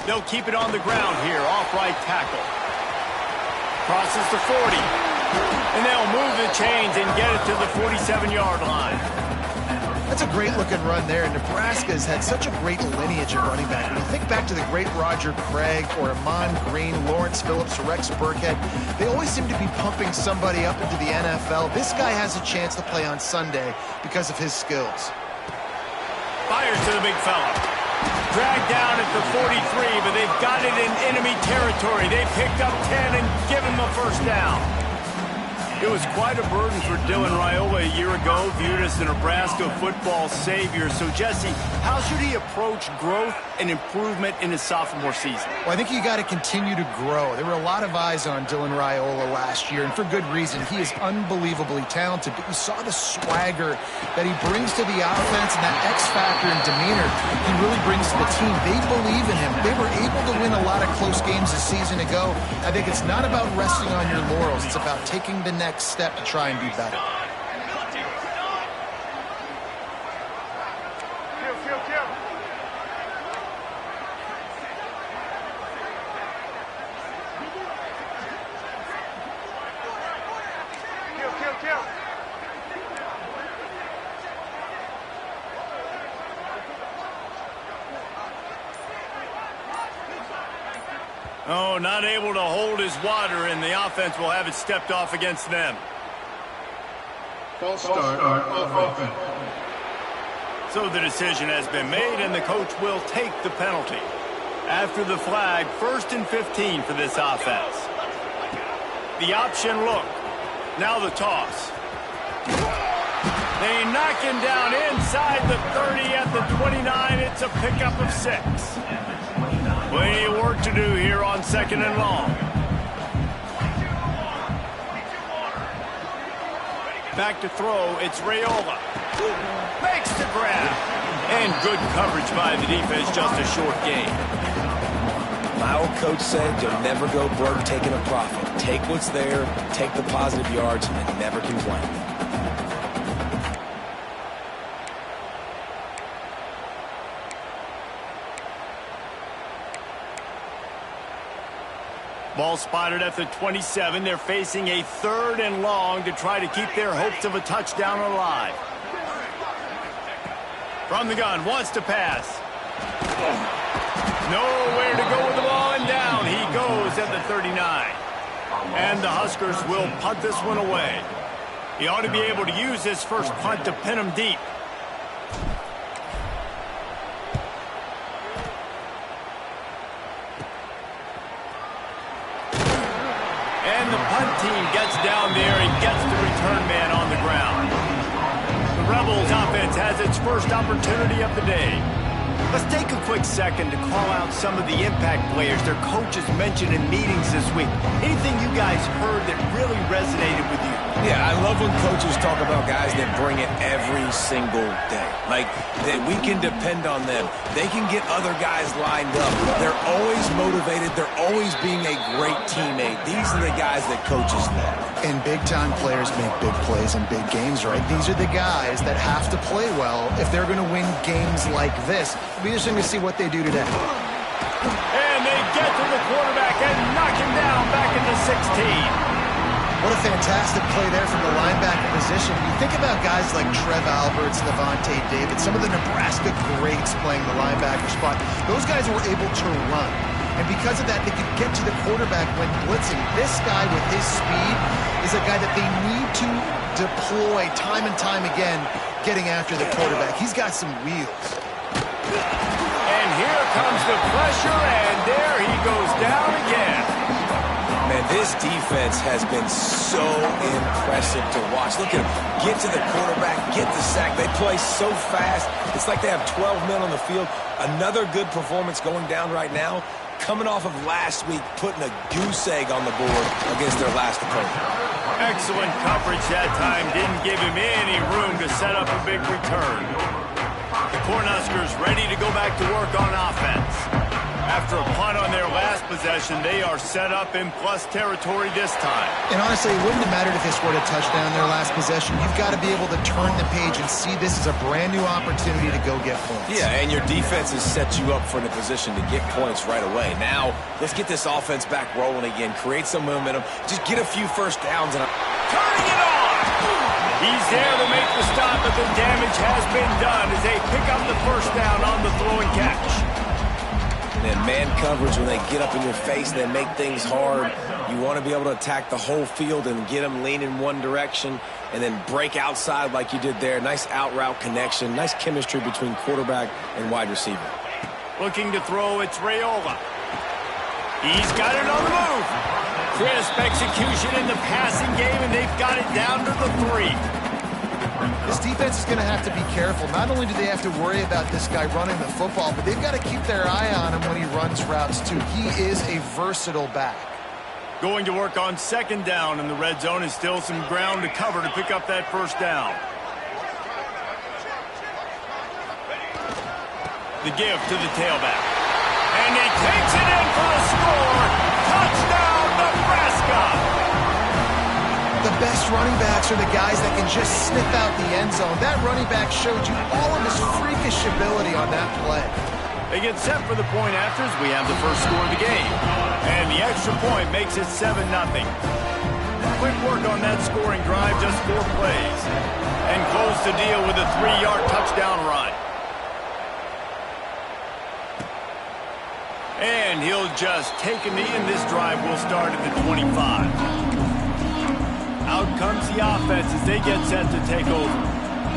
They'll keep it on the ground here, off right tackle. Crosses the 40. And they'll move the chains and get it to the 47-yard line. That's a great-looking run there. Nebraska has had such a great lineage of running back. When you think back to the great Roger Craig or Amon Green, Lawrence Phillips, Rex Burkhead, they always seem to be pumping somebody up into the NFL. This guy has a chance to play on Sunday because of his skills. Fires to the big fella. Dragged down at the 43, but they've got it in enemy territory. They picked up 10 and given him a first down. It was quite a burden for Dylan Raiola a year ago, viewed as the Nebraska football savior. So, Jesse, how should he approach growth and improvement in his sophomore season? Well, I think you got to continue to grow. There were a lot of eyes on Dylan Raiola last year, and for good reason. He is unbelievably talented, but you saw the swagger that he brings to the offense and that X factor and demeanor he really brings to the team. They believe in him. They were able to win a lot of close games a season ago. I think it's not about resting on your laurels. It's about taking the next step to try and be better. Oh, not able to hold his water, and the offense will have it stepped off against them. False start off offense. So the decision has been made, and the coach will take the penalty. After the flag, 1st and 15 for this offense. The option look. Now the toss. They knock him down inside the 30 at the 29. It's a pickup of 6. Plenty of work to do here on 2nd and long. Back to throw, it's Raiola. Makes the grab. And good coverage by the defense, just a short gain. My old coach said you'll never go broke taking a profit. Take what's there, take the positive yards, and never complain. Ball spotted at the 27. They're facing a 3rd and long to try to keep their hopes of a touchdown alive. From the gun, wants to pass. Nowhere to go with the ball, and down he goes at the 39. And the Huskers will punt this one away. He ought to be able to use his first punt to pin him deep. And the punt team gets down there and gets the return man on the ground. The Rebels offense has its first opportunity of the day. Let's take a quick second to call out some of the impact players their coaches mentioned in meetings this week. Anything you guys heard that really resonated with you? Yeah, I love when coaches talk about guys that bring it every single day. Like, that we can depend on them. They can get other guys lined up. They're always motivated. They're always being a great teammate. These are the guys that coaches love. And big-time players make big plays in big games, right? These are the guys that have to play well if they're going to win games like this. It'll be interesting to see what they do today. And they get to the quarterback and knock him down back into 16. What a fantastic play there from the linebacker position. You think about guys like Trev Alberts, Levante David, some of the Nebraska greats playing the linebacker spot. Those guys were able to run. And because of that, they could get to the quarterback when blitzing. This guy with his speed is a guy that they need to deploy time and time again getting after the quarterback. He's got some wheels. And here comes the pressure, and there he goes down again. Man, this defense has been so impressive to watch. Look at them get to the quarterback, get the sack. They play so fast. It's like they have 12 men on the field. Another good performance going down right now. Coming off of last week, putting a goose egg on the board against their last opponent. Excellent coverage that time. Didn't give him any room to set up a big return. The Cornhuskers ready to go back to work on offense. After a punt on their last possession, they are set up in plus territory this time. And honestly, it wouldn't have mattered if they scored a touchdown their last possession. You've got to be able to turn the page and see this as a brand new opportunity to go get points. Yeah, and your defense has set you up for the position to get points right away. Now, let's get this offense back rolling again, create some momentum, just get a few first downs. And turning it on! He's there to make the stop, but the damage has been done as they pick up the first down on the throw and catch. And man coverage, when they get up in your face, they make things hard. You want to be able to attack the whole field and get them lean in one direction and then break outside like you did there. Nice out route connection, nice chemistry between quarterback and wide receiver. Looking to throw, it's Raiola. He's got it on the move. Crisp execution in the passing game, and they've got it down to the 3. This defense is going to have to be careful. Not only do they have to worry about this guy running the football, but they've got to keep their eye on him when he runs routes too. He is a versatile back. Going to work on second down in the red zone, and still some ground to cover to pick up that first down. The give to the tailback. And he takes it in for the score. Touchdown, Nebraska! The best running backs are the guys that can just sniff out the end zone. That running back showed you all of his freakish ability on that play. They get set for the point after as we have the first score of the game. And the extra point makes it 7-0. Quick work on that scoring drive, just 4 plays. And close the deal with a 3-yard touchdown run. And he'll just take a knee, and this drive will start at the 25. Out comes the offense as they get set to take over.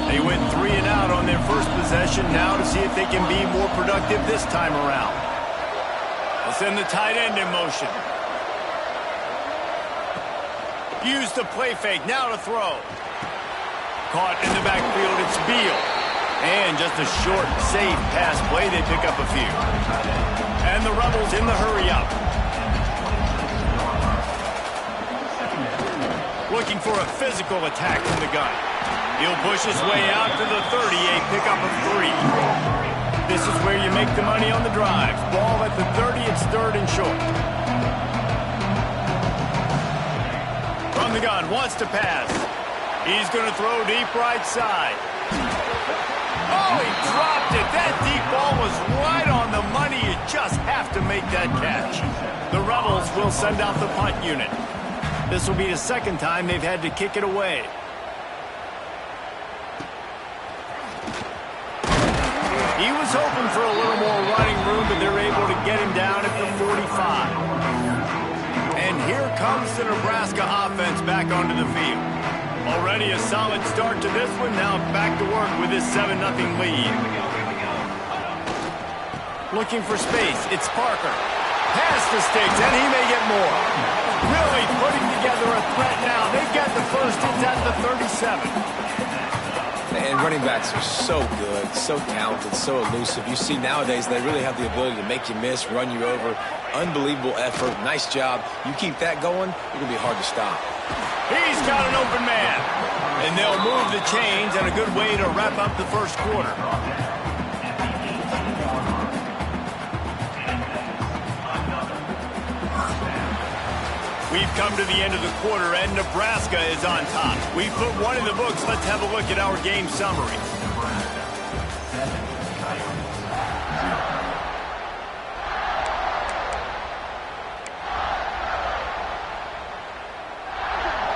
They went 3 and out on their first possession, now to see if they can be more productive this time around. They'll send the tight end in motion. Use the play fake, now to throw. Caught in the backfield, it's Beal. And just a short, safe pass play, they pick up a few. And the Rebels in the hurry-up. Looking for a physical attack from the gun. He'll push his way out to the 30, a pickup of 3. This is where you make the money on the drive. Ball at the 30, it's 3rd and short. From the gun, wants to pass. He's going to throw deep right side. Oh, he dropped it. That deep ball was right on the money. You just have to make that catch. The Rebels will send out the punt unit. This will be the second time they've had to kick it away. He was hoping for a little more running room, but they're able to get him down at the 45. And here comes the Nebraska offense back onto the field. Already a solid start to this one. Now back to work with this 7-0 lead. Looking for space. It's Parker. Pass the sticks, and he may get more. Really putting together a threat now. They've got the first. It's at the 37. And running backs are so good, so talented, so elusive. You see nowadays they really have the ability to make you miss, run you over. Unbelievable effort. Nice job. You keep that going, it's going to be hard to stop. He's got an open man. And they'll move the chains, and a good way to wrap up the first quarter. We've come to the end of the quarter, and Nebraska is on top. We've put one in the books. Let's have a look at our game summary.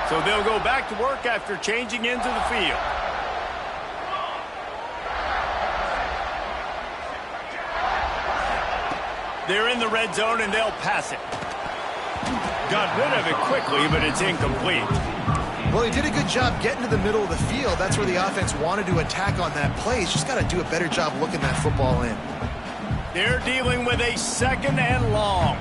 So they'll go back to work after changing into the field. They're in the red zone, and they'll pass it. Got rid of it quickly, but it's incomplete. Well, he did a good job getting to the middle of the field. That's where the offense wanted to attack on that play. He's just got to do a better job looking that football in. They're dealing with a 2nd and long.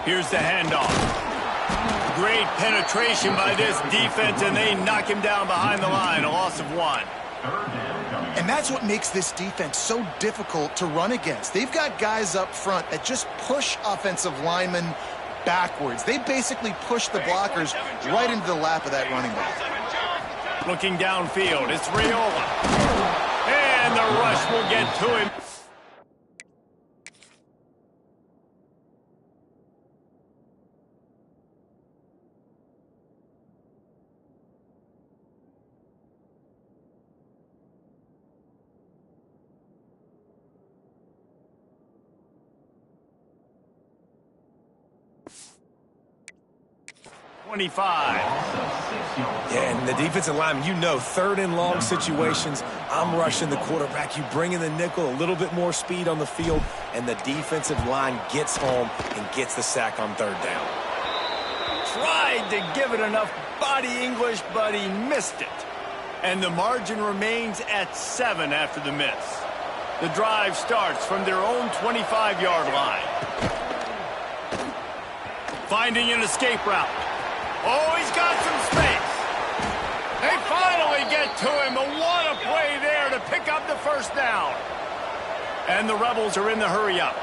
Here's the handoff. Great penetration by this defense, and they knock him down behind the line, a loss of 1. And that's what makes this defense so difficult to run against. They've got guys up front that just push offensive linemen backwards. They basically push the blockers right into the lap of that running back. Looking downfield, it's Raiola. And the rush will get to him. Yeah, and the defensive lineman, you know, third and long situations, I'm rushing the quarterback. You bring in the nickel, a little bit more speed on the field, and the defensive line gets home and gets the sack on third down. Tried to give it enough body English, but he missed it. And the margin remains at 7 after the miss. The drive starts from their own 25-yard line. Finding an escape route. Oh, he's got some space. They finally get to him. What a play there to pick up the first down. And the Rebels are in the hurry-up.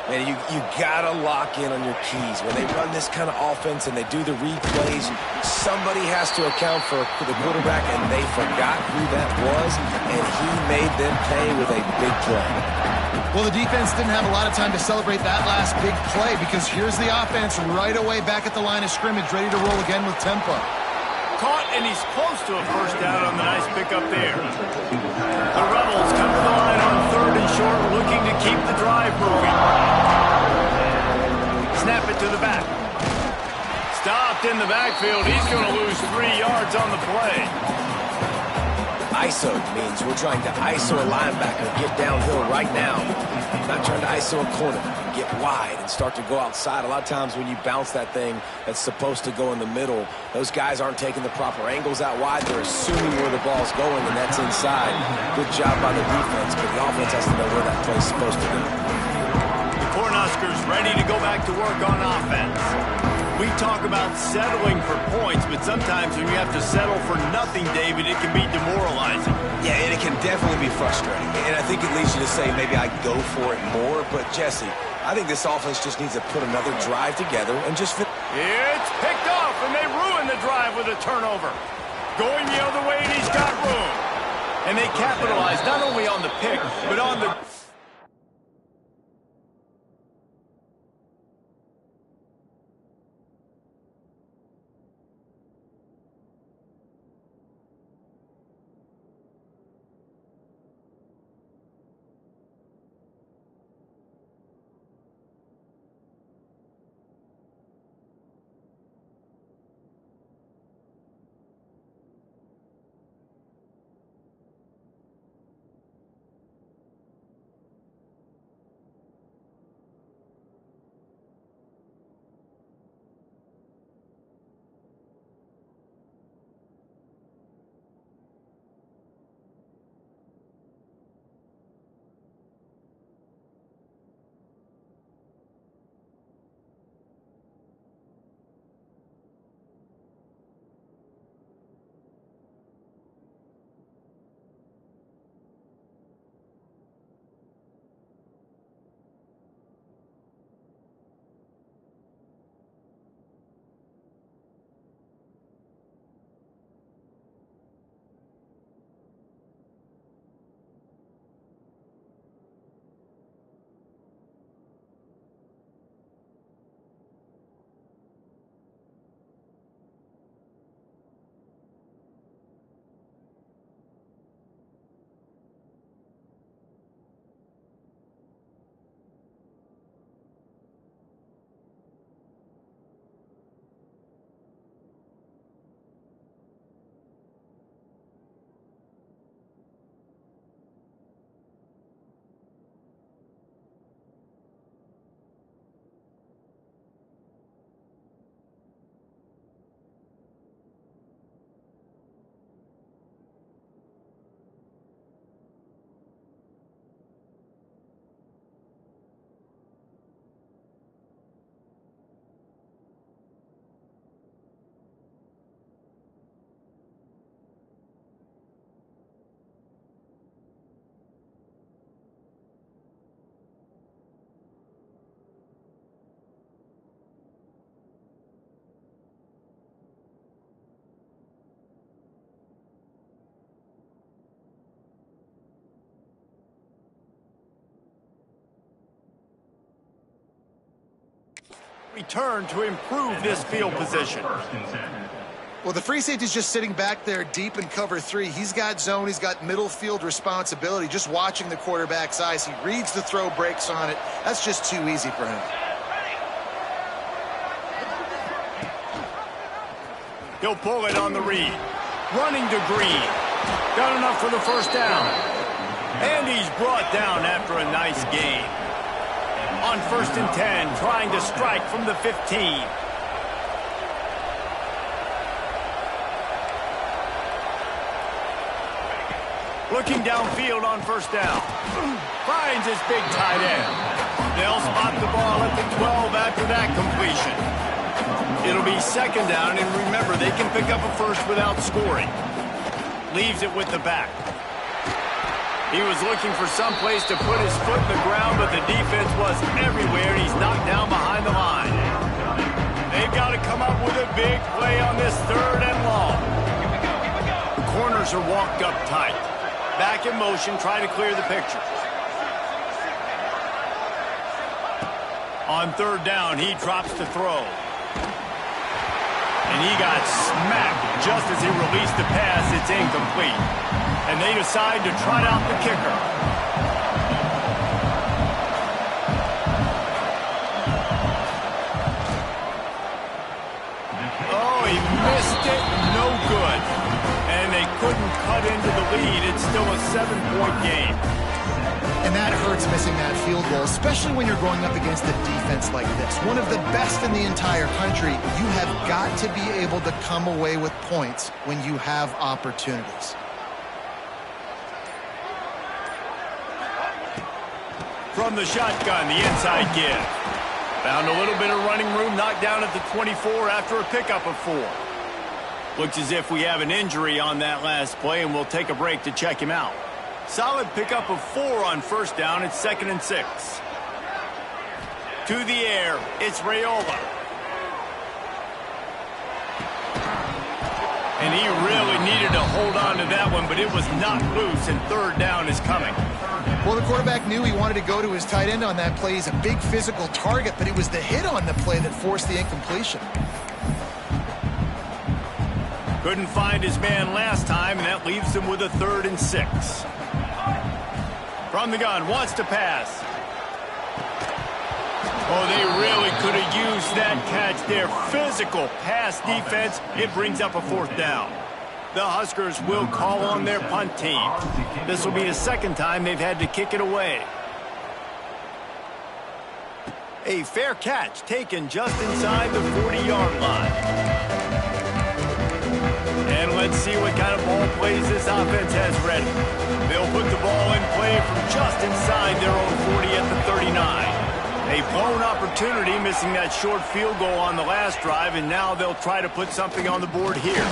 Man, you got to lock in on your keys. When they run this kind of offense and they do the replays, somebody has to account for the quarterback, and they forgot who that was, and he made them pay with a big play. Well, the defense didn't have a lot of time to celebrate that last big play because here's the offense right away back at the line of scrimmage, ready to roll again with tempo. Caught, and he's close to a first down on the nice pickup there. The Rebels come to the line on 3rd and short, looking to keep the drive moving. Snap it to the back. Stopped in the backfield. He's going to lose 3 yards on the play. ISO means we're trying to ISO a linebacker, get downhill right now. Not trying to ISO a corner, get wide and start to go outside. A lot of times when you bounce that thing that's supposed to go in the middle, those guys aren't taking the proper angles out wide. They're assuming where the ball's going, and that's inside. Good job by the defense, but the offense has to know where that play's supposed to go. The Cornhuskers ready to go back to work on offense. We talk about settling for points, but sometimes when you have to settle for nothing, David, it can be demoralizing. Yeah, and it can definitely be frustrating. And I think it leads you to say maybe I go for it more. But, Jesse, I think this offense just needs to put another drive together and just fit. It's picked off, and they ruin the drive with a turnover. Going the other way, and he's got room. And they capitalize not only on the pick, but on the... return to improve this field position. Well, the free safety's just sitting back there deep in cover 3. He's got zone. He's got middle field responsibility. Just watching the quarterback's eyes. He reads the throw, breaks on it. That's just too easy for him. He'll pull it on the read. Running to Green. Got enough for the first down. And he's brought down after a nice gain. On 1st and 10, trying to strike from the 15. Looking downfield on 1st down. Finds his big tight end. They'll spot the ball at the 12 after that completion. It'll be 2nd down, and remember, they can pick up a first without scoring. Leaves it with the back. He was looking for some place to put his foot in the ground, but the defense was everywhere, and he's knocked down behind the line. They've got to come up with a big play on this 3rd and long. The corners are walked up tight. Back in motion, trying to clear the picture. On 3rd down, he drops to throw. And he got smacked just as he released the pass. It's incomplete. And they decide to trot out the kicker. Oh, he missed it. No good. And they couldn't cut into the lead. It's still a 7-point game. And that hurts, missing that field goal, especially when you're going up against a defense like this. One of the best in the entire country. You have got to be able to come away with points when you have opportunities. From the shotgun, the inside give. Found a little bit of running room, knocked down at the 24 after a pickup of 4. Looks as if we have an injury on that last play, and we'll take a break to check him out. Solid pickup of 4 on 1st down. It's 2nd and 6. To the air, it's Raiola. And he really needed to hold on to that one, but it was not loose, and 3rd down is coming. Well, the quarterback knew he wanted to go to his tight end on that play. He's a big physical target, but it was the hit on the play that forced the incompletion. Couldn't find his man last time, and that leaves him with a 3rd and 6. From the gun, wants to pass. Oh, they really could have used that catch there. Physical pass defense. It brings up a 4th down. The Huskers will call on their punt team. This will be the 2nd time they've had to kick it away. A fair catch taken just inside the 40-yard line. And let's see what kind of ball plays this offense has ready. They'll put the ball in play from just inside their own 40 at the 39. A blown opportunity, missing that short field goal on the last drive, and now they'll try to put something on the board here.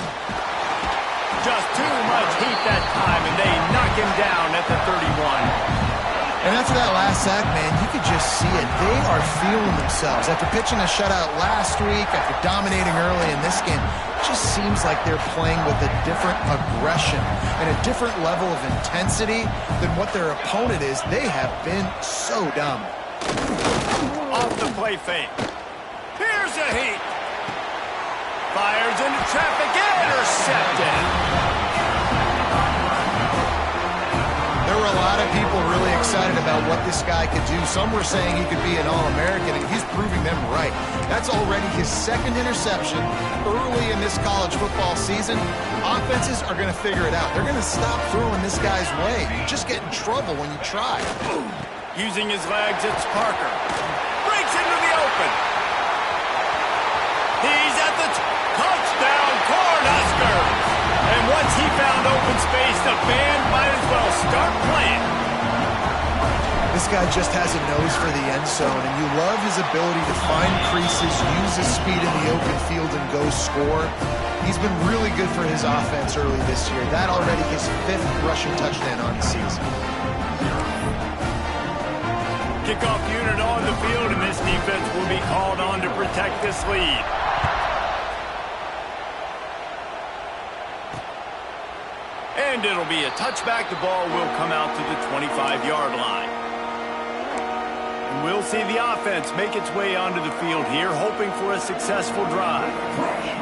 Just too much heat that time, and they knock him down at the 31. And after that last sack, man, you could just see it. They are feeling themselves. After pitching a shutout last week, after dominating early in this game, it just seems like they're playing with a different aggression and a different level of intensity than what their opponent is. They have been so dominant. Off the play fake. Here's a heat. Fires into traffic, intercepted. There were a lot of people really excited about what this guy could do. Some were saying he could be an All-American, and he's proving them right. That's already his 2nd interception early in this college football season. Offenses are going to figure it out. They're going to stop throwing this guy's way. You just get in trouble when you try. Using his legs, it's Parker. Breaks into the open. He's at the touchdown, Cornhuskers. And once he found open space, the band might as well start playing. This guy just has a nose for the end zone, and you love his ability to find creases, use his speed in the open field, and go score. He's been really good for his offense early this year. That already his 5th rushing touchdown on the season. Kickoff unit on the field, and this defense will be called on to protect this lead. And it'll be a touchback. The ball will come out to the 25-yard line. And we'll see the offense make its way onto the field here, hoping for a successful drive.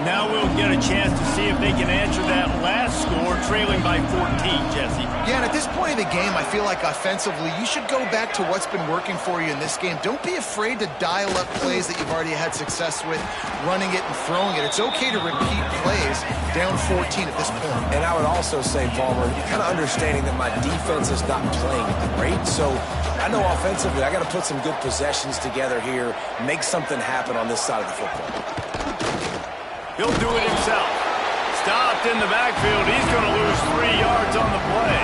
Now we'll get a chance to see if they can answer that last score, trailing by 14, Jesse. Yeah, and at this point in the game, I feel like offensively, you should go back to what's been working for you in this game. Don't be afraid to dial up plays that you've already had success with, running it and throwing it. It's okay to repeat plays down 14 at this point. And I would also say, Palmer, kind of understanding that my defense is not playing great, so I know offensively I got to put some good possessions together here, make something happen on this side of the football. He'll do it himself. Stopped in the backfield. He's going to lose 3 yards on the play.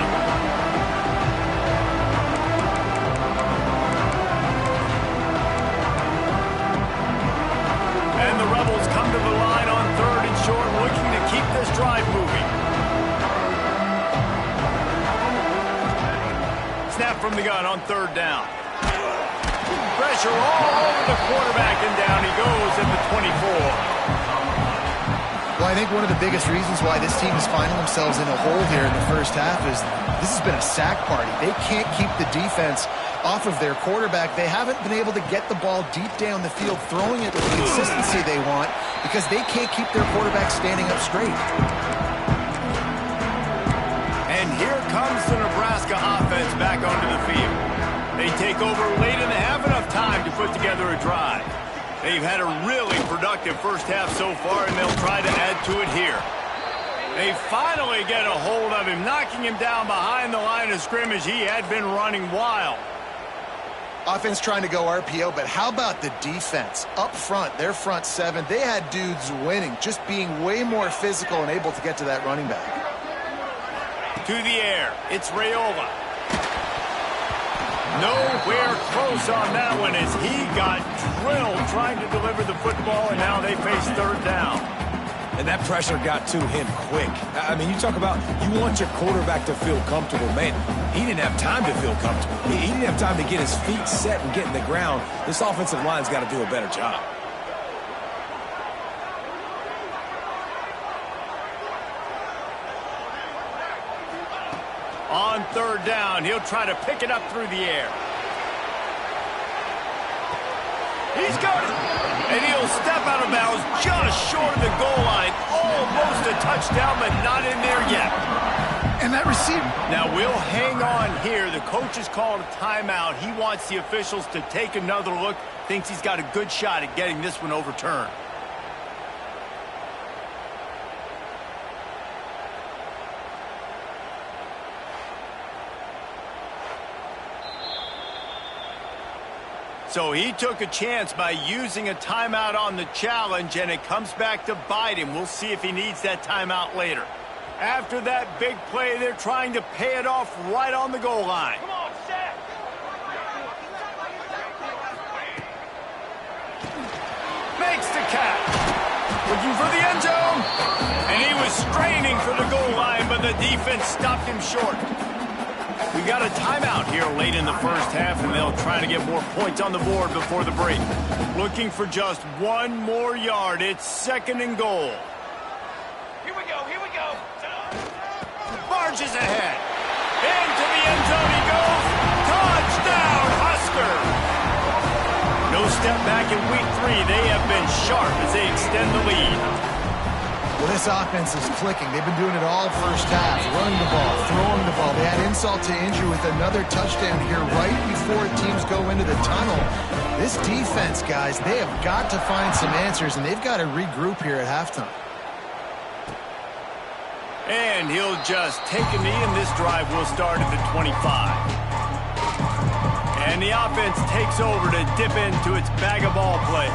And the Rebels come to the line on 3rd and short, looking to keep this drive moving. Snap from the gun on 3rd down. Pressure all over the quarterback, and down he goes at the 24. Well, I think one of the biggest reasons why this team is finding themselves in a hole here in the first half is this has been a sack party. They can't keep the defense off of their quarterback. They haven't been able to get the ball deep down the field, throwing it with the consistency they want because they can't keep their quarterback standing up straight. And here comes the Nebraska offense back onto the field. They take over late and they have enough time to put together a drive. They've had a really productive first half so far, and they'll try to add to it here. They finally get a hold of him, knocking him down behind the line of scrimmage. He had been running wild. Offense trying to go RPO, but how about the defense? Up front, their front 7, they had dudes winning, just being way more physical and able to get to that running back. To the air, it's Raiola. Nowhere close on that one as he got drilled trying to deliver the football, and now they face 3rd down. And that pressure got to him quick. I mean, you talk about you want your quarterback to feel comfortable. Man, he didn't have time to feel comfortable. He didn't have time to get his feet set and get in the ground. This offensive line's got to do a better job. On 3rd down, he'll try to pick it up through the air. He's got it. And he'll step out of bounds just short of the goal line. Almost a touchdown, but not in there yet. And that receiver. Now we'll hang on here. The coach has called a timeout. He wants the officials to take another look. Thinks he's got a good shot at getting this one overturned. So he took a chance by using a timeout on the challenge, and it comes back to bite him. We'll see if he needs that timeout later. After that big play, they're trying to pay it off right on the goal line. Come on, Shaq. Makes the catch. Looking for the end zone. And he was straining for the goal line, but the defense stopped him short. We got a timeout here late in the first half, and they'll try to get more points on the board before the break. Looking for just 1 more yard. It's 2nd and goal. Here we go. Barges ahead. Into the end zone he goes. Touchdown, Husker. No step back in week 3. They have been sharp as they extend the lead. Well, this offense is clicking. They've been doing it all first half, running the ball, throwing the ball. They had insult to injury with another touchdown here right before teams go into the tunnel. This defense, guys, they have got to find some answers, and they've got to regroup here at halftime. And he'll just take a knee, and this drive will start at the 25. And the offense takes over to dip into its bag of ball plays.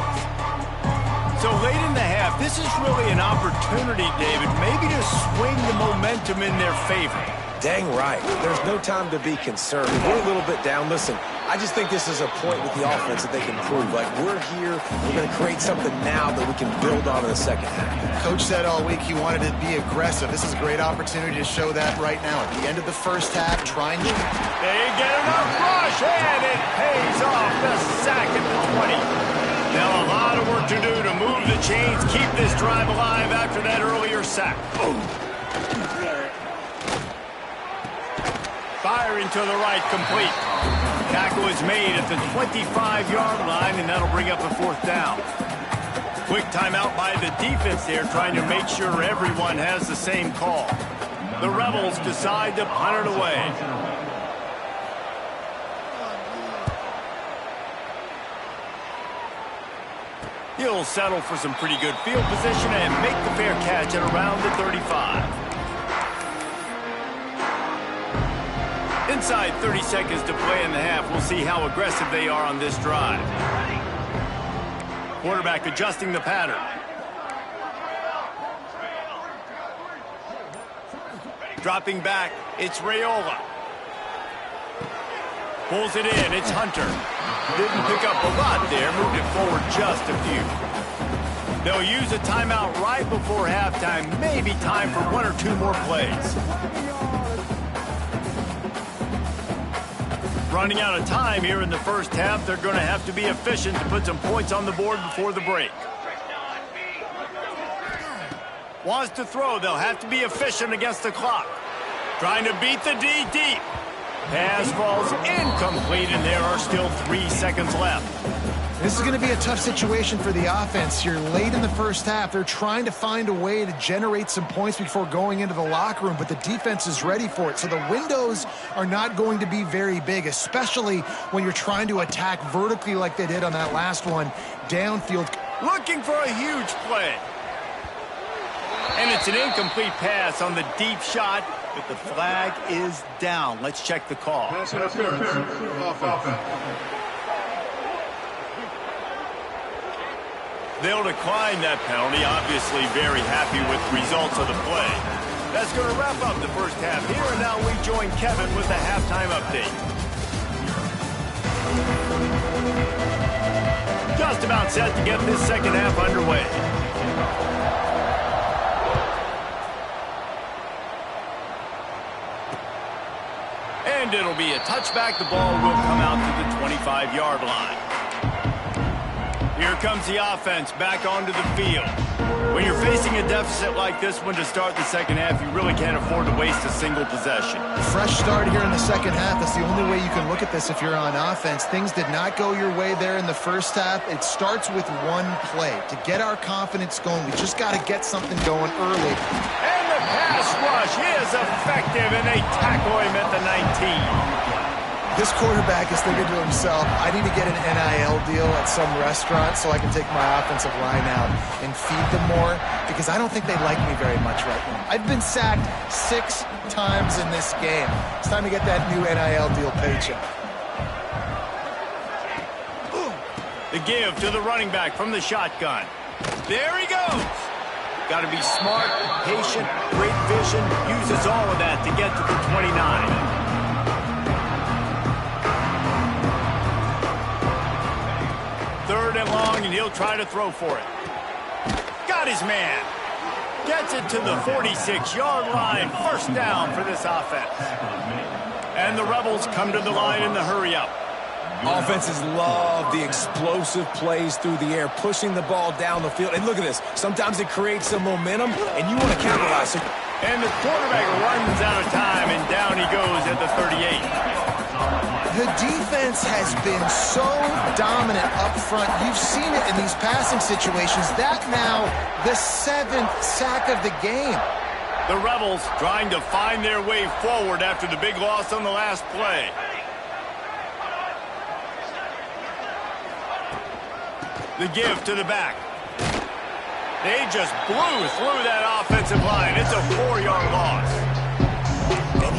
So late in the half, this is really an opportunity, David, maybe to swing the momentum in their favor. Dang right. There's no time to be concerned. We're a little bit down. Listen, I just think this is a point with the offense that they can prove. Like, we're here, we're going to create something now that we can build on in the second half. Coach said all week he wanted to be aggressive. This is a great opportunity to show that right now. At the end of the first half, trying to... They get enough rush, and it pays off. The sack at the 20. Now a lot of work to do to move the chains, keep this drive alive after that earlier sack. Firing to the right, complete. Tackle is made at the 25-yard line, and that'll bring up a 4th down. Quick timeout by the defense there, trying to make sure everyone has the same call. The Rebels decide to punt it away. He'll settle for some pretty good field position and make the fair catch at around the 35. Inside 30 seconds to play in the half. We'll see how aggressive they are on this drive. Quarterback adjusting the pattern. Dropping back, it's Raiola. Pulls it in, it's Hunter. Didn't pick up a lot there, moved it forward just a few. They'll use a timeout right before halftime, maybe time for 1 or 2 more plays. Running out of time here in the first half, they're going to have to be efficient to put some points on the board before the break. Wants to throw, they'll have to be efficient against the clock. Trying to beat the D deep. Pass falls incomplete, and there are still 3 seconds left. This is going to be a tough situation for the offense here. Late in the first half, they're trying to find a way to generate some points before going into the locker room, but the defense is ready for it. So the windows are not going to be very big, especially when you're trying to attack vertically like they did on that last one, downfield. Looking for a huge play. And it's an incomplete pass on the deep shot, but the flag is down. Let's check the call. Pass interference. Offense. They'll decline that penalty, obviously very happy with the results of the play. That's going to wrap up the first half here, and now we join Kevin with the halftime update. Just about set to get this second half underway. And it'll be a touchback. The ball will come out to the 25-yard line. Here comes the offense back onto the field. When you're facing a deficit like this one to start the second half, you really can't afford to waste a single possession. Fresh start here in the second half. That's the only way you can look at this if you're on offense. Things did not go your way there in the first half. It starts with one play. To get our confidence going, we just got to get something going early. And the pass rush is effective, and they tackle him at the 19. This quarterback is thinking to himself, I need to get an NIL deal at some restaurant so I can take my offensive line out and feed them more, because I don't think they like me very much right now. I've been sacked 6 times in this game. It's time to get that new NIL deal paycheck. The give to the running back from the shotgun. There he goes. Got to be smart, patient, great vision. Uses all of that to get to the 29. Third and long, and he'll try to throw for it. Got his man. Gets it to the 46-yard line. First down for this offense. And the Rebels come to the line in the hurry-up. Offenses love the explosive plays through the air, pushing the ball down the field. And look at this. Sometimes it creates some momentum, and you want to capitalize. And the quarterback runs out of time, and down he goes at the 38. The defense has been so dominant up front. You've seen it in these passing situations. That now the 7th sack of the game. The Rebels trying to find their way forward after the big loss on the last play. The give to the back. They just blew through that offensive line. It's a 4-yard loss.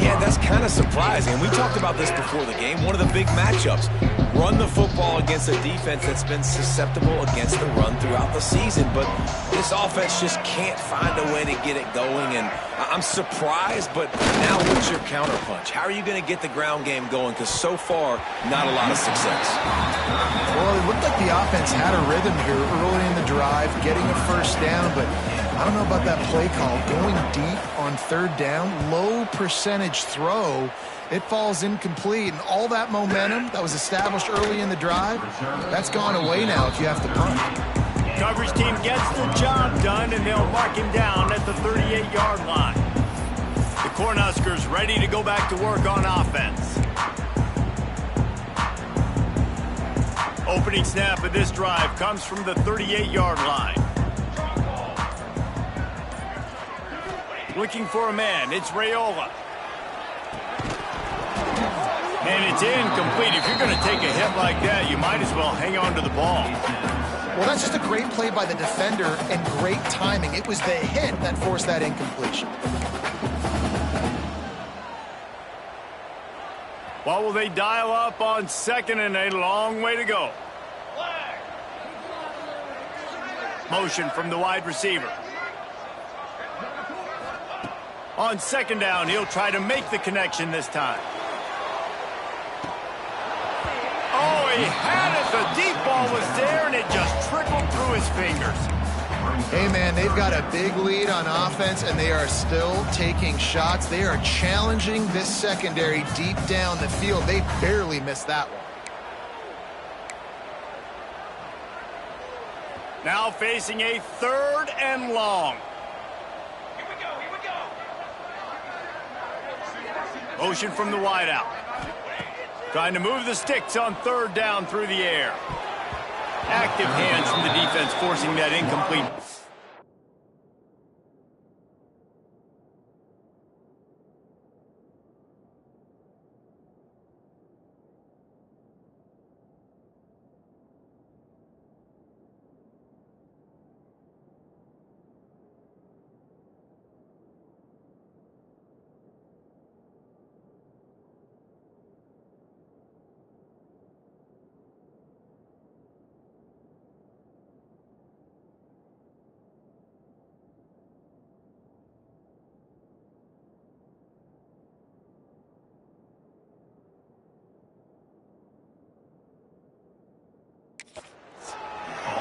Yeah, that's kind of surprising. We talked about this before the game. One of the big matchups. Run the football against a defense that's been susceptible against the run throughout the season. But this offense just can't find a way to get it going. And I'm surprised, but now what's your counterpunch? How are you going to get the ground game going? Because so far, not a lot of success. Well, it looked like the offense had a rhythm here early in the drive, getting a first down, but I don't know about that play call. Going deep on third down, low percentage throw, it falls incomplete. And all that momentum that was established early in the drive, that's gone away now if you have to punt. Coverage team gets the job done, and they'll mark him down at the 38-yard line. The Cornhuskers ready to go back to work on offense. Opening snap of this drive comes from the 38-yard line. Looking for a man, it's Raiola. And it's incomplete. If you're going to take a hit like that, you might as well hang on to the ball. Well, that's just a great play by the defender and great timing. It was the hit that forced that incompletion. What will they dial up on second and a long way to go? Motion from the wide receiver. On second down, he'll try to make the connection this time. Oh, he had it. The deep ball was there, and it just trickled through his fingers. Hey, man, they've got a big lead on offense, and they are still taking shots. They are challenging this secondary deep down the field. They barely missed that one. Now facing a third and long. Here we go. Motion from the wideout. Trying to move the sticks on third down through the air. Active hands from the defense forcing that incomplete.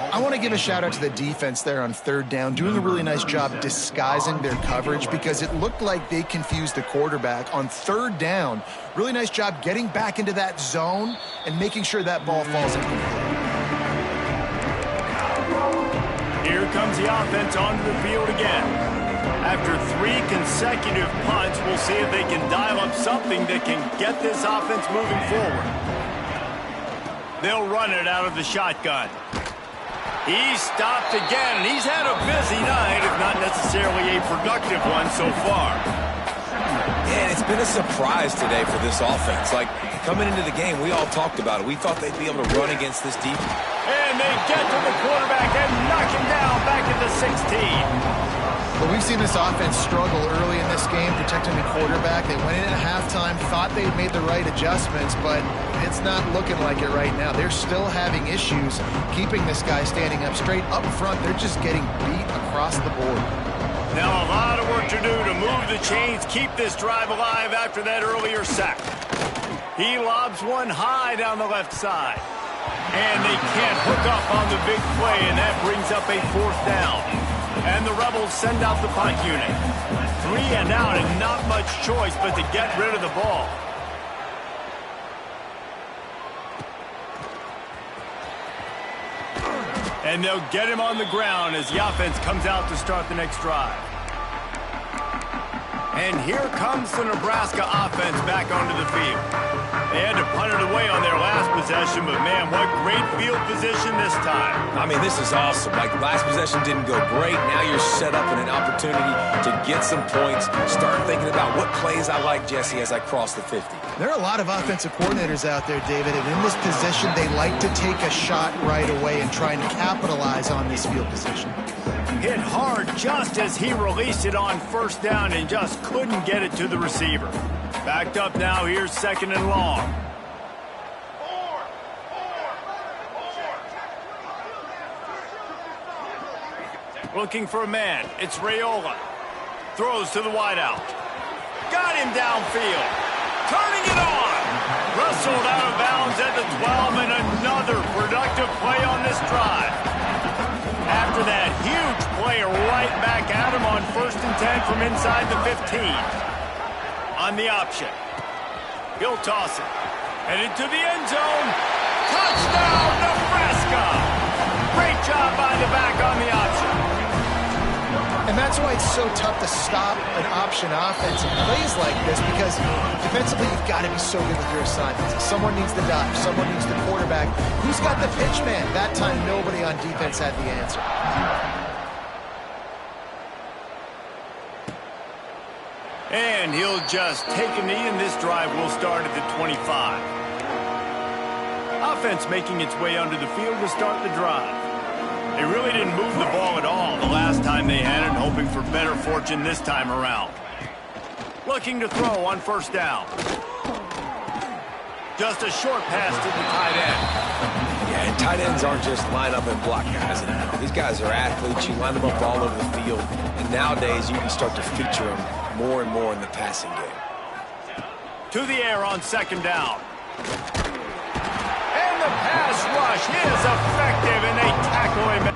I want to give a shout out to the defense there on third down, doing a really nice job disguising their coverage because it looked like they confused the quarterback on third down. Really nice job getting back into that zone and making sure that ball falls incomplete. Here comes the offense onto the field again. After 3 consecutive punts, we'll see if they can dial up something that can get this offense moving forward. They'll run it out of the shotgun. He's stopped again, and he's had a busy night, if not necessarily a productive one so far. Yeah, and it's been a surprise today for this offense. Like, coming into the game, we all talked about it. We thought they'd be able to run against this defense. And they get to the quarterback and knock him down back at the 16. But we've seen this offense struggle early in this game, protecting the quarterback. They went in at halftime, thought they'd made the right adjustments, but it's not looking like it right now. They're still having issues keeping this guy standing up straight. Up front, they're just getting beat across the board. Now a lot of work to do to move the chains, keep this drive alive after that earlier sack. He lobs one high down the left side. And they can't hook up on the big play, and that brings up a 4th down. And the Rebels send out the punt unit. 3 and out, and not much choice but to get rid of the ball. And they'll get him on the ground as the offense comes out to start the next drive. And here comes the Nebraska offense back onto the field. They had to punt it away on their last possession, but man, what great field position this time. I mean, this is awesome. Like, last possession didn't go great. Now you're set up in an opportunity to get some points. Start thinking about what plays I like, Jesse, as I cross the 50. There are a lot of offensive coordinators out there, David, and in this position, they like to take a shot right away and try and capitalize on this field position. Hit hard just as he released it on first down and just couldn't get it to the receiver. Backed up now, here's 2nd and long. Looking for a man, it's Raiola. Throws to the wideout. Got him downfield. Turning it on. Wrestled out of bounds at the 12, and another productive play on this drive. After that huge play right back at him on 1st and 10 from inside the 15. On the option. He'll toss it. Headed to the end zone. Touchdown, Nebraska! Great job by the back on the option. And And that's why it's so tough to stop an option offense in plays like this, because defensively you've got to be so good with your assignments. Someone needs the dive, someone needs the quarterback. Who's got the pitch man? That time nobody on defense had the answer. And he'll just take a knee, and this drive will start at the 25. Offense making its way under the field to start the drive. They really didn't move the ball at all the last time they had it, hoping for better fortune this time around. Looking to throw on first down. Just a short pass to the tight end. Yeah, and tight ends aren't just line up and block guys. These guys are athletes. You line them up all over the field. And nowadays, you can start to feature them more and more in the passing game. To the air on second down. And the pass rush is effective, and they tackle him.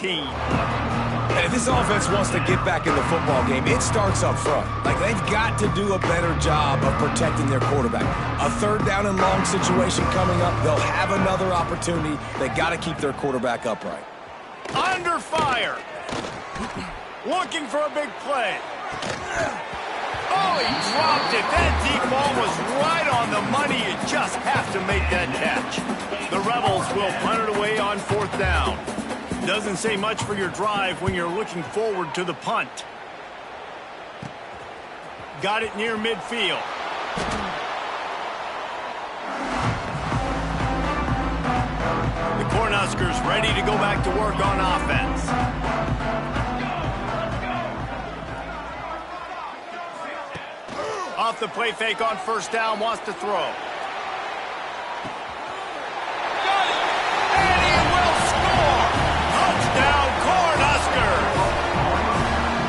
And if this offense wants to get back in the football game, it starts up front. Like, they've got to do a better job of protecting their quarterback. A third down and long situation coming up, they'll have another opportunity. They got to keep their quarterback upright. Under fire. Looking for a big play. Oh, he dropped it. That deep ball was right on the money. You just have to make that catch. The Rebels will punt it away on fourth down. Doesn't say much for your drive when you're looking forward to the punt. Got it near midfield. The Cornhuskers ready to go back to work on offense. Off the play fake on first down, wants to throw.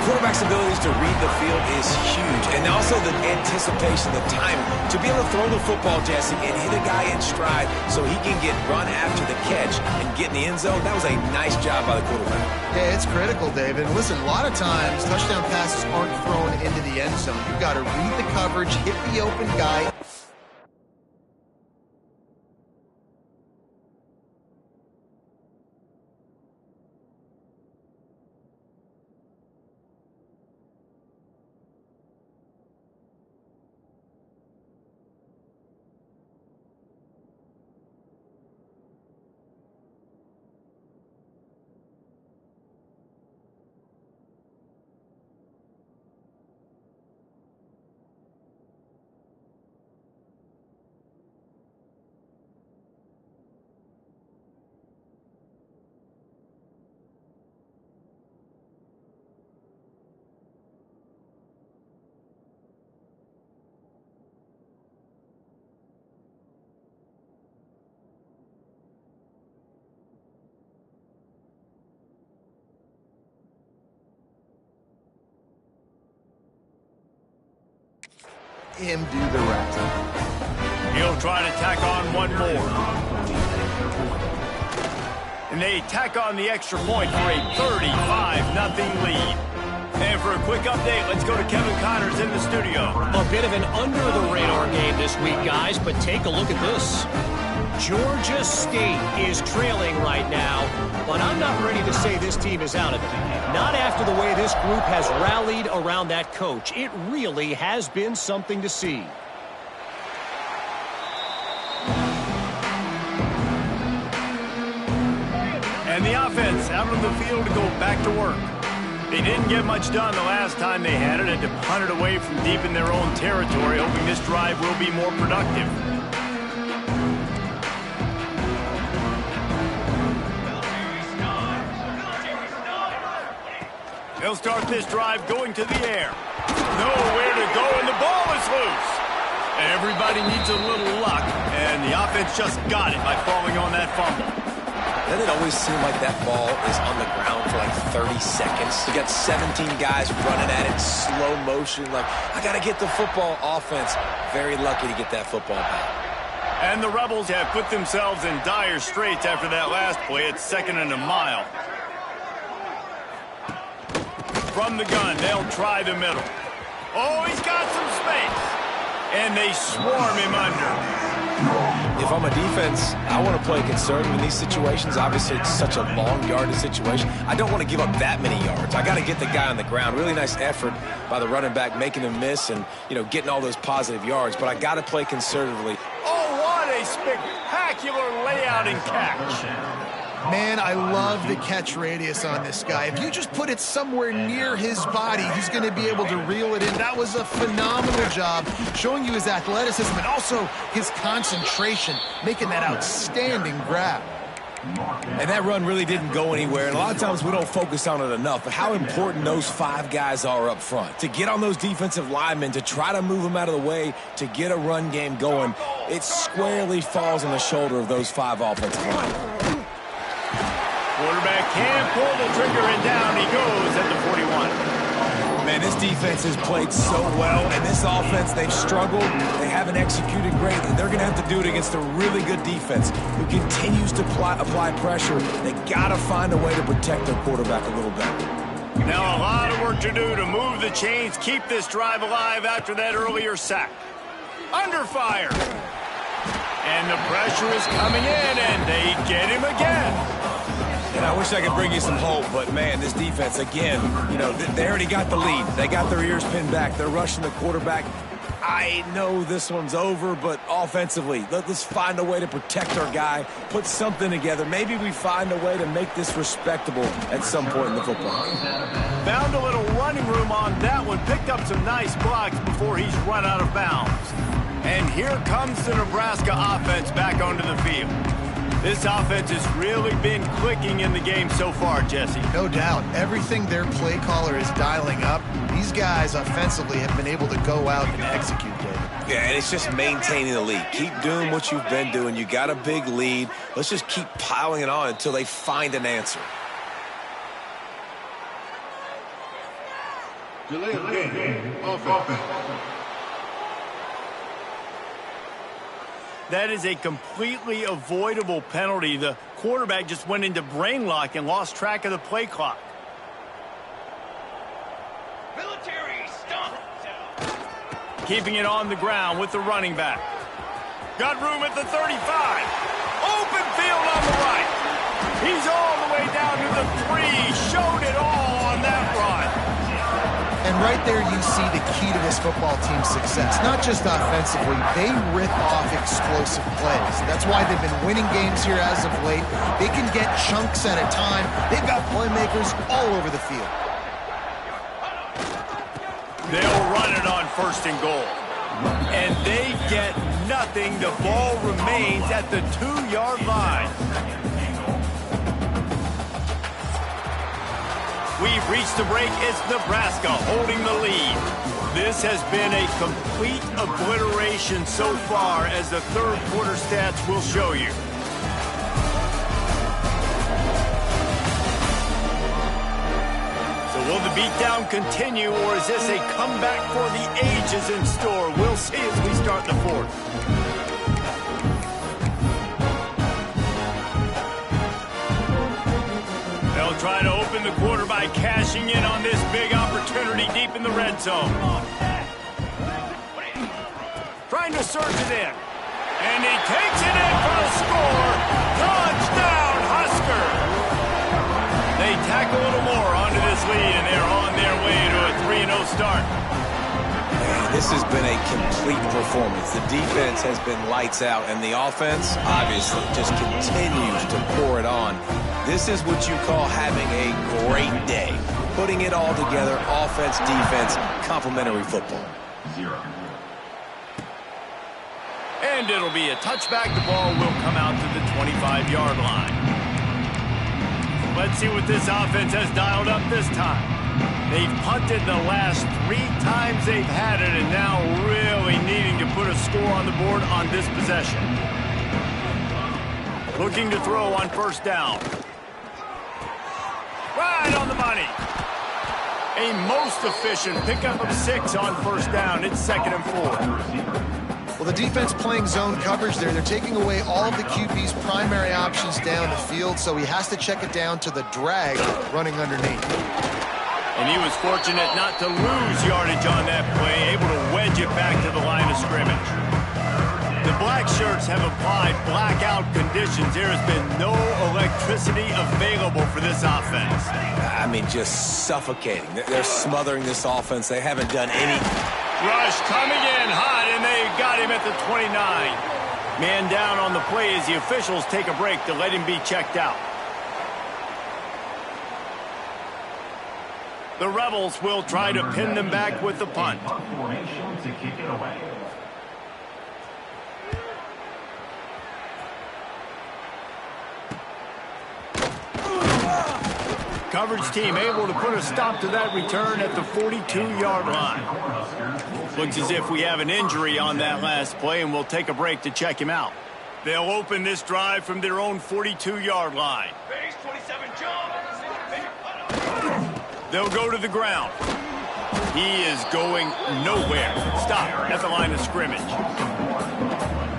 Quarterback's abilities to read the field is huge, and also the anticipation, the timing. To be able to throw the football, Jesse, and hit a guy in stride so he can get run after the catch and get in the end zone, that was a nice job by the quarterback. Yeah, it's critical, David. And listen, a lot of times, touchdown passes aren't thrown into the end zone. You've got to read the coverage, hit the open guy. Him do the rest. He'll try to tack on one more. And they tack on the extra point for a 35-0 lead. And for a quick update, let's go to Kevin Connors in the studio. A bit of an under-the-radar game this week, guys, but take a look at this. Georgia State is trailing right now, but I'm not ready to say this team is out of it. Not after the way this group has rallied around that coach. It really has been something to see. And the offense out on the field to go back to work. They didn't get much done the last time they had it, and to punt it away from deep in their own territory, hoping this drive will be more productive. They'll start this drive going to the air. Nowhere to go, and the ball is loose. Everybody needs a little luck, and the offense just got it by falling on that fumble. Doesn't it always seem like that ball is on the ground for like 30 seconds? You got 17 guys running at it, slow motion. Like, I got to get the football. Offense, very lucky to get that football back. And the Rebels have put themselves in dire straits after that last play. It's 2nd and a mile. From the gun, they'll try the middle. Oh, he's got some space. And they swarm him under. If I'm a defense, I want to play conservative in these situations. Obviously, it's such a long yardage situation. I don't want to give up that many yards. I got to get the guy on the ground. Really nice effort by the running back, making him miss and, getting all those positive yards. But I got to play conservatively. Oh, what a spectacular layout and catch. Man, I love the catch radius on this guy. If you just put it somewhere near his body, he's going to be able to reel it in. That was a phenomenal job, showing you his athleticism and also his concentration, making that outstanding grab. And that run really didn't go anywhere, and a lot of times we don't focus on it enough, but how important those 5 guys are up front. To get on those defensive linemen, to try to move them out of the way, to get a run game going, it squarely falls on the shoulder of those 5 offensive linemen. Quarterback can't pull the trigger, and down he goes at the 41. Man, this defense has played so well, and this offense, they've struggled. They haven't executed great. They're going to have to do it against a really good defense who continues to apply pressure. They got to find a way to protect their quarterback a little bit. Now a lot of work to do to move the chains, keep this drive alive after that earlier sack. Under fire. And the pressure is coming in, and they get him again. And I wish I could bring you some hope, but, man, this defense, again, they already got the lead. They got their ears pinned back. They're rushing the quarterback. I know this one's over, but offensively, let's find a way to protect our guy, put something together. Maybe we find a way to make this respectable at some point in the football. Found a little running room on that one. Picked up some nice blocks before he's run out of bounds. And here comes the Nebraska offense back onto the field. This offense has really been clicking in the game so far, Jesse. No doubt. Everything their play caller is dialing up, these guys offensively have been able to go out and execute, David. Yeah, and it's just maintaining the lead. Keep doing what you've been doing. You got a big lead. Let's just keep piling it on until they find an answer. Delay of game. Offense. That is a completely avoidable penalty. The quarterback just went into brain lock and lost track of the play clock. Military, stop. Keeping it on the ground with the running back. Got room at the 35. Open field on the right. He's all the way down to the 3. Showed it all on that run. And right there you see the key to this football team's success. Not just offensively, they rip off explosive plays. That's why they've been winning games here as of late. They can get chunks at a time. They've got playmakers all over the field. They'll run it on 1st and goal. And they get nothing. The ball remains at the 2-yard line. We've reached the break. It's Nebraska holding the lead. This has been a complete obliteration so far, as the 3rd quarter stats will show you. So will the beatdown continue, or is this a comeback for the ages in store? We'll see as we start the 4th. They'll try to open the quarter by cashing in on this big opportunity deep in the red zone. Trying to surge it in. And he takes it in for the score. Touchdown, Husker! They tack a little more onto this lead, and they're on their way to a 3-0 start. This has been a complete performance. The defense has been lights out, and the offense, obviously, just continues to pour it on. This is what you call having a great day. Putting it all together, offense, defense, complementary football. 0. And it'll be a touchback. The ball will come out to the 25-yard line. Let's see what this offense has dialed up this time. They've punted the last 3 times they've had it, and now really needing to put a score on the board on this possession. Looking to throw on first down. Right on the money. A most efficient pickup of 6 on first down. It's 2nd and 4. Well, the defense playing zone coverage there. They're taking away all of the QB's primary options down the field, so he has to check it down to the drag running underneath. And he was fortunate not to lose yardage on that play, able to wedge it back to the line of scrimmage. The black shirts have applied blackout conditions. There has been no electricity available for this offense. I mean, just suffocating. They're smothering this offense. They haven't done any. Rush coming in hot, and they got him at the 29. Man down on the play as the officials take a break to let him be checked out. The Rebels will try to pin them back with the punt. Formation to kick it away. Coverage team able to put a stop to that return at the 42-yard line. Looks as if we have an injury on that last play, and we'll take a break to check him out. They'll open this drive from their own 42-yard line. Base 27 jump. They'll go to the ground. He is going nowhere. Stop at the line of scrimmage.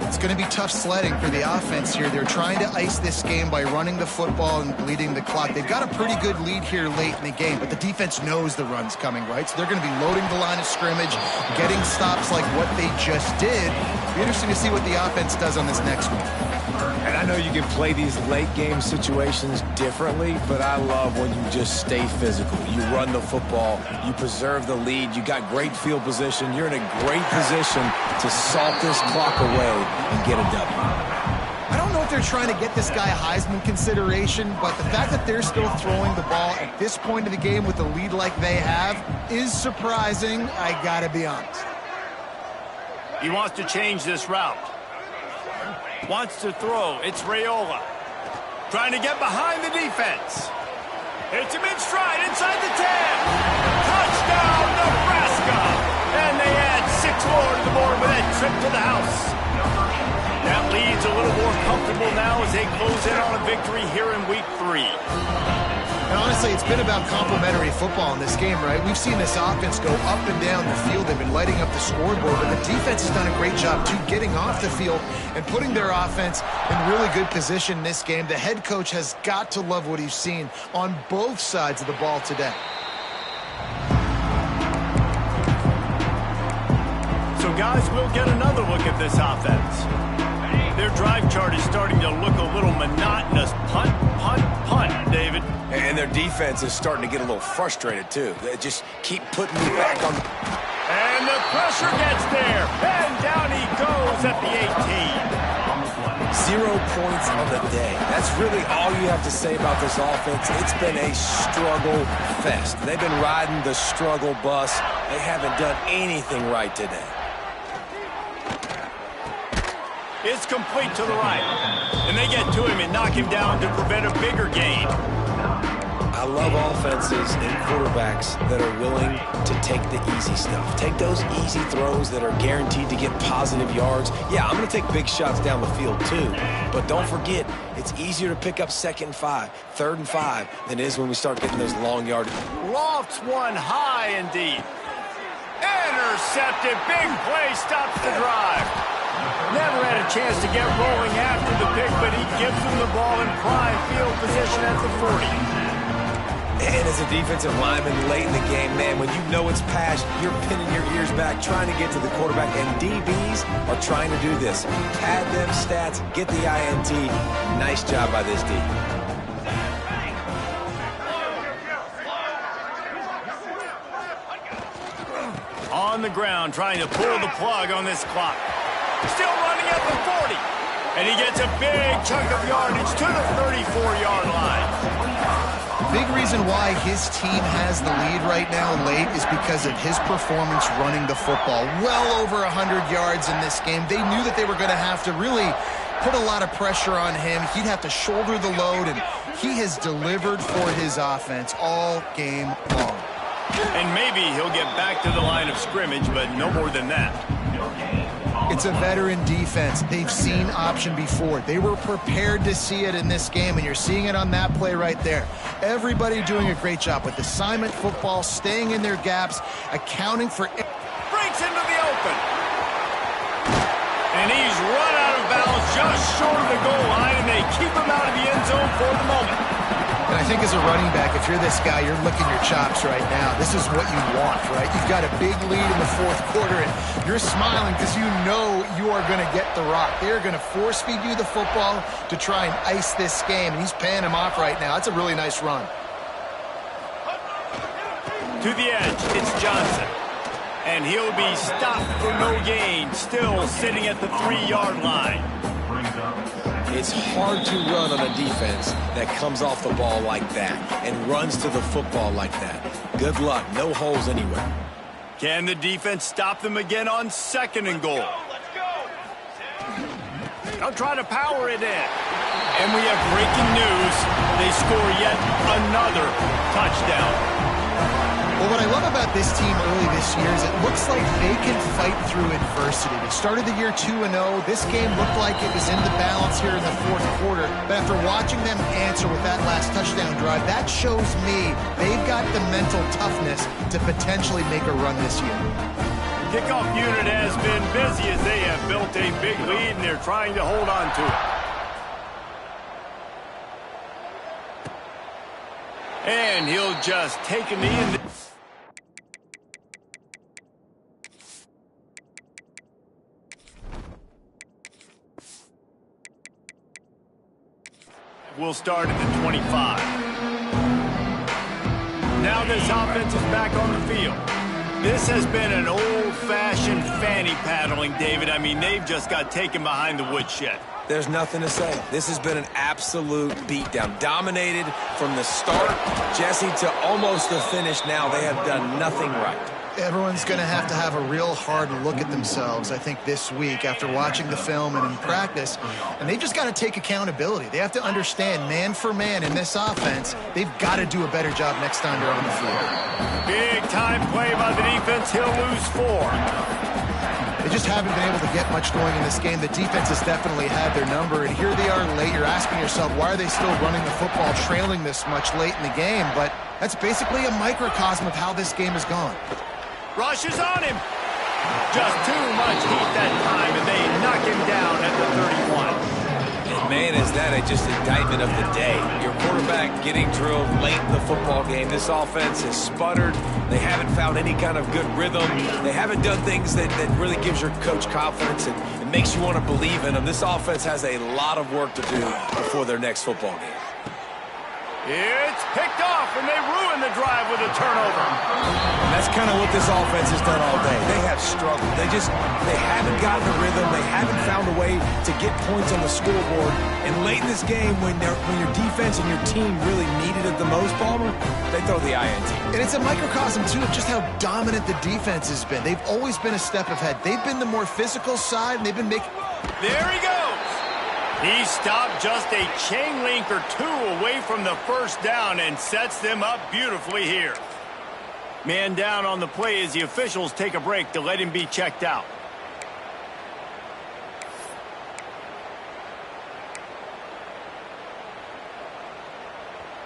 It's going to be tough sledding for the offense here. They're trying to ice this game by running the football and bleeding the clock. They've got a pretty good lead here late in the game, but the defense knows the run's coming, right? So they're going to be loading the line of scrimmage, getting stops like what they just did. It'll be interesting to see what the offense does on this next one. And I know you can play these late game situations differently, but I love when you just stay physical. You run the football, you preserve the lead, you got great field position, you're in a great position to salt this clock away and get a W. I don't know if they're trying to get this guy Heisman consideration, but the fact that they're still throwing the ball at this point of the game with a lead like they have is surprising, I gotta be honest. He wants to change this route. Wants to throw. It's Raiola. Trying to get behind the defense. Hits him in stride inside the 10. Touchdown, Nebraska. And they add 6 more to the board with that trip to the house. That lead's a little more comfortable now as they close in on a victory here in week 3. And honestly, it's been about complementary football in this game, right? We've seen this offense go up and down the field. They've been lighting up the scoreboard, but the defense has done a great job, too, getting off the field and putting their offense in really good position in this game. The head coach has got to love what he's seen on both sides of the ball today. So, guys, we'll get another look at this offense. Their drive chart is starting to look a little monotonous. Punt, punt, punt, David. And their defense is starting to get a little frustrated, too. They just keep putting me back on. And the pressure gets there. And down he goes at the 18. 0 points on the day. That's really all you have to say about this offense. It's been a struggle fest. They've been riding the struggle bus. They haven't done anything right today. It's complete to the right. And they get to him and knock him down to prevent a bigger gain. I love offenses and quarterbacks that are willing to take the easy stuff. Take those easy throws that are guaranteed to get positive yards. Yeah, I'm going to take big shots down the field too. But don't forget, it's easier to pick up 2nd and 5, 3rd and 5 than it is when we start getting those long yards. Lofts one high indeed. Intercepted. Big play stops the drive. Never had a chance to get rolling after the pick, but he gives them the ball in prime field position at the 40. And as a defensive lineman late in the game, man, when you know it's pass, you're pinning your ears back, trying to get to the quarterback, and DBs are trying to do this. Pad them stats, get the INT. Nice job by this D. On the ground, trying to pull the plug on this clock. Still running at the 40. And he gets a big chunk of yardage to the 34-yard line. Big reason why his team has the lead right now late is because of his performance running the football. Well over 100 yards in this game. They knew that they were going to have to really put a lot of pressure on him. He'd have to shoulder the load, and he has delivered for his offense all game long. And maybe he'll get back to the line of scrimmage, but no more than that. It's a veteran defense. They've seen option before. They were prepared to see it in this game, and you're seeing it on that play right there. Everybody doing a great job with assignment football, staying in their gaps, accounting for... Breaks into the open. And he's run out of bounds just short of the goal line, and they keep him out of the end zone for the moment. And I think as a running back, if you're this guy, you're licking your chops right now. This is what you want, right? You've got a big lead in the fourth quarter, and you're smiling because you know you are going to get the rock. They're going to force feed you the football to try and ice this game, and he's paying him off right now. That's a really nice run. To the edge, it's Johnson. And he'll be stopped for no gain, still sitting at the 3-yard line. It's hard to run on a defense that comes off the ball like that and runs to the football like that. Good luck. No holes anywhere. Can the defense stop them again on 2nd and goal? They'll try to power it in. And we have breaking news. They score yet another touchdown. Well, what I love about this team early this year is it looks like they can fight through adversity. They started the year 2-0. This game looked like it was in the balance here in the fourth quarter. But after watching them answer with that last touchdown drive, that shows me they've got the mental toughness to potentially make a run this year. Kickoff unit has been busy as they have built a big lead, and they're trying to hold on to it. And he'll just take a knee and... We'll start at the 25. Now this offense is back on the field. This has been an old-fashioned fanny paddling, David. I mean, they've just got taken behind the woodshed. There's nothing to say. This has been an absolute beatdown. Dominated from the start, Jesse, to almost the finish now. They have done nothing right. Everyone's going to have a real hard look at themselves, I think, this week after watching the film and in practice. And they've just got to take accountability. They have to understand, man for man in this offense, they've got to do a better job next time they're on the field. Big-time play by the defense. He'll lose 4. They just haven't been able to get much going in this game. The defense has definitely had their number, and here they are late. You're asking yourself, why are they still running the football, trailing this much late in the game? But that's basically a microcosm of how this game has gone. Rushes on him. Just too much heat that time, and they knock him down at the 31. And man, is that just indictment of the day. Your quarterback getting drilled late in the football game. This offense has sputtered. They haven't found any kind of good rhythm. They haven't done things that really gives your coach confidence and it makes you want to believe in them. This offense has a lot of work to do before their next football game. It's picked off, and they ruin the drive with a turnover. And that's kind of what this offense has done all day. They have struggled. They haven't gotten a rhythm. They haven't found a way to get points on the scoreboard. And late in this game, when your defense and your team really needed it the most, Palmer, they throw the INT. And it's a microcosm, too, of just how dominant the defense has been. They've always been a step ahead. They've been the more physical side, and they've been making... There he goes. He stopped just a chain link or 2 away from the first down and sets them up beautifully here. Man down on the play as the officials take a break to let him be checked out.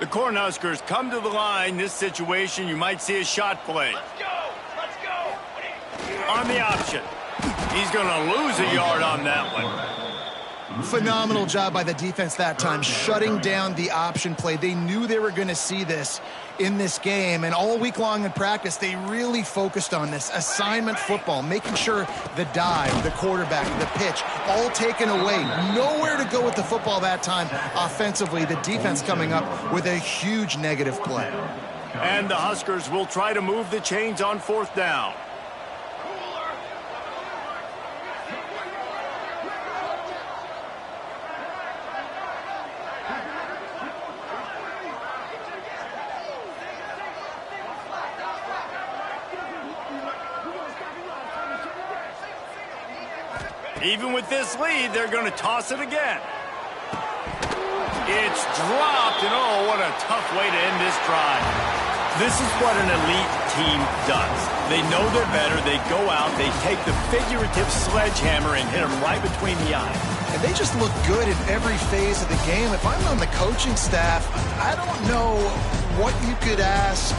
The Cornhuskers come to the line. This situation, you might see a shot play. Let's go! Let's go! On the option. He's going to lose a yard on that one. Phenomenal job by the defense that time, shutting down the option play. They knew they were going to see this in this game, and all week long in practice, they really focused on this assignment football, making sure the dive, the quarterback, the pitch, all taken away. Nowhere to go with the football that time offensively. The defense coming up with a huge negative play. And the Huskers will try to move the chains on 4th down. Even with this lead, they're going to toss it again. It's dropped, and oh, what a tough way to end this drive. This is what an elite team does. They know they're better. They go out, they take the figurative sledgehammer and hit them right between the eyes. And they just look good in every phase of the game. If I'm on the coaching staff, I don't know what you could ask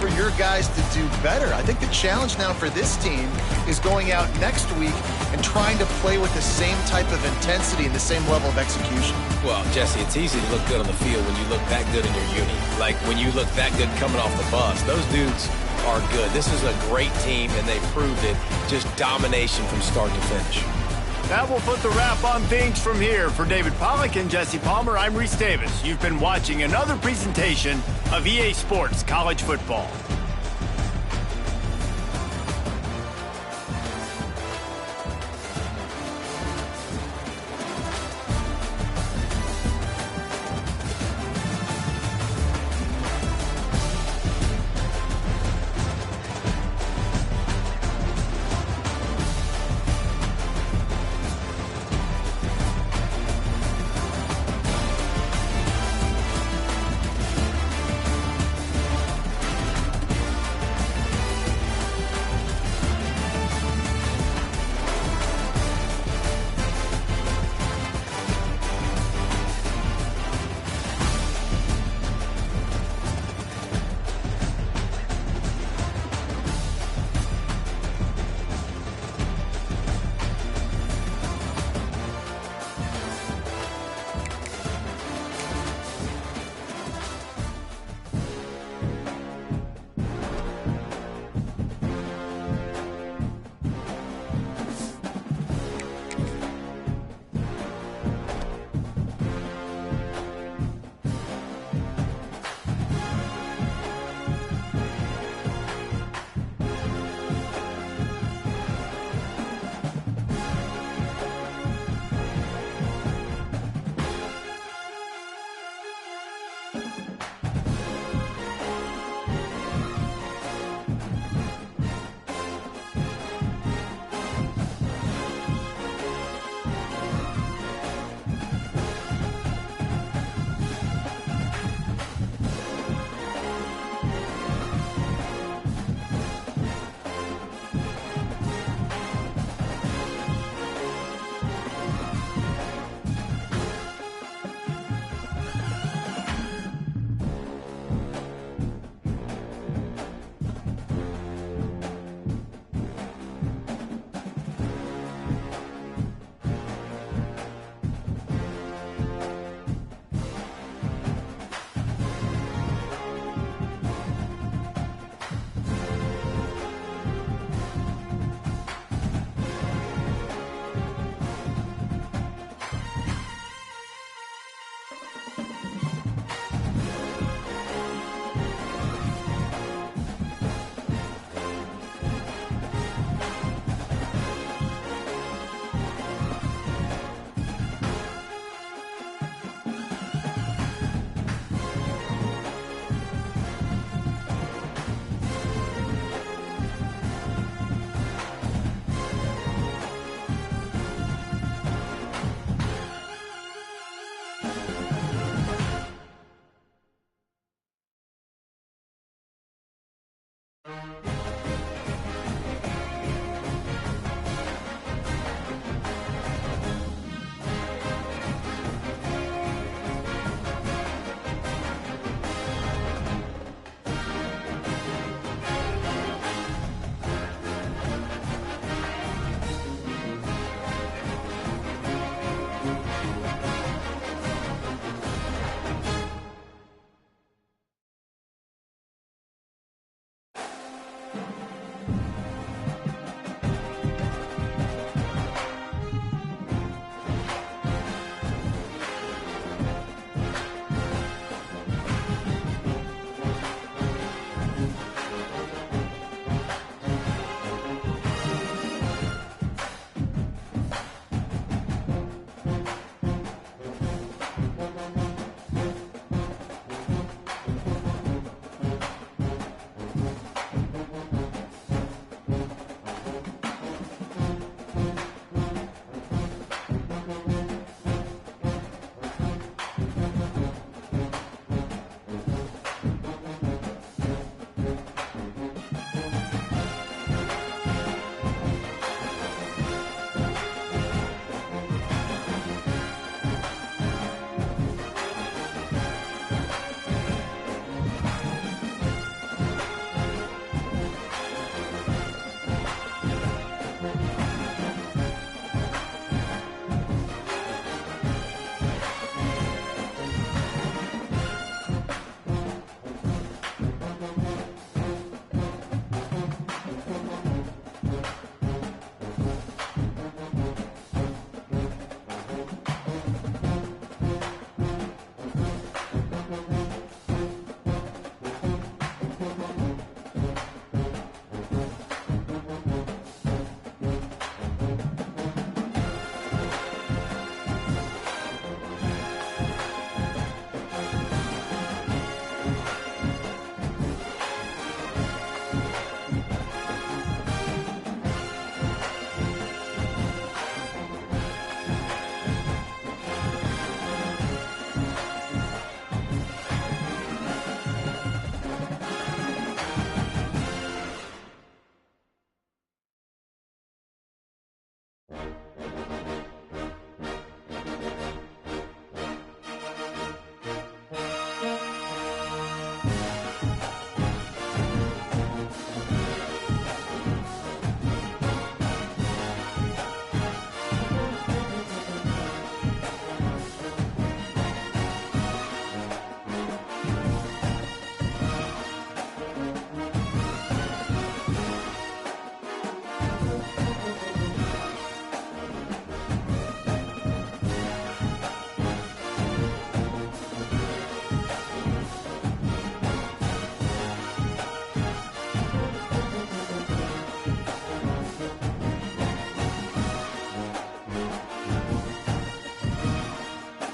for your guys to do better. I think the challenge now for this team is going out next week and trying to play with the same type of intensity and the same level of execution. Well, Jesse, it's easy to look good on the field when you look that good in your uni. Like when you look that good coming off the bus. Those dudes are good. This is a great team, and they proved it. Just domination from start to finish. That will put the wrap on things from here. For David Pollack and Jesse Palmer, I'm Reese Davis. You've been watching another presentation of EA Sports College Football.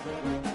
Favs.